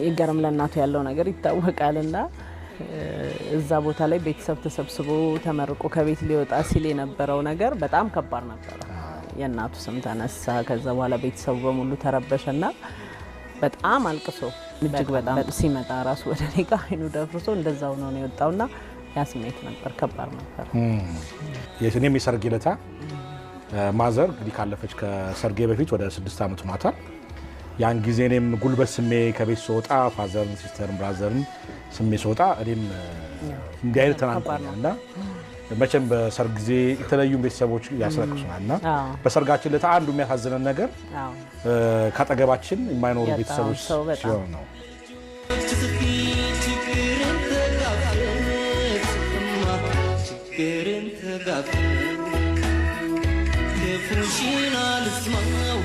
ይገርም ለእናቱ ያለው ነገር ይታወቃልና እዛ ቦታ ላይ ቤተሰብ ተሰብስቦ ተመርቆ ከቤት ሊወጣ ሲል የነበረው ነገር በጣም ከባድ ነበር። የእናቱ ስም ተነሳ። ከዛ በኋላ ቤተሰቡ በሙሉ ተረበሸና በጣም አልቅሶ እጅግ በጣም ሲመጣ ራሱ ወደ እኔ ጋር አይኑ ደፍርሶ እንደዛው ነው የወጣውና ያ ስሜት ነበር፣ ከባድ ነበር። የኔም የሰርጌ ዕለት ማዘር እንግዲህ ካለፈች ከሰርጌ በፊት ወደ 6 ዓመት ሆኗታል። ያን ጊዜ እኔም ጉልበት ስሜ ከቤት ስወጣ ፋዘርን ሲስተርን ብራዘርን ስሜ ስወጣ እኔም እንዲህ አይነት ተናንቆኛልና መቼም በሰርግ ጊዜ የተለዩ ቤተሰቦች ያስለቅሱናልና በሰርጋችን ዕለት አንዱ የሚያሳዝነን ነገር ካጠገባችን የማይኖሩ ቤተሰቦች ሲሆኑ ነው። كفرشينا لسماو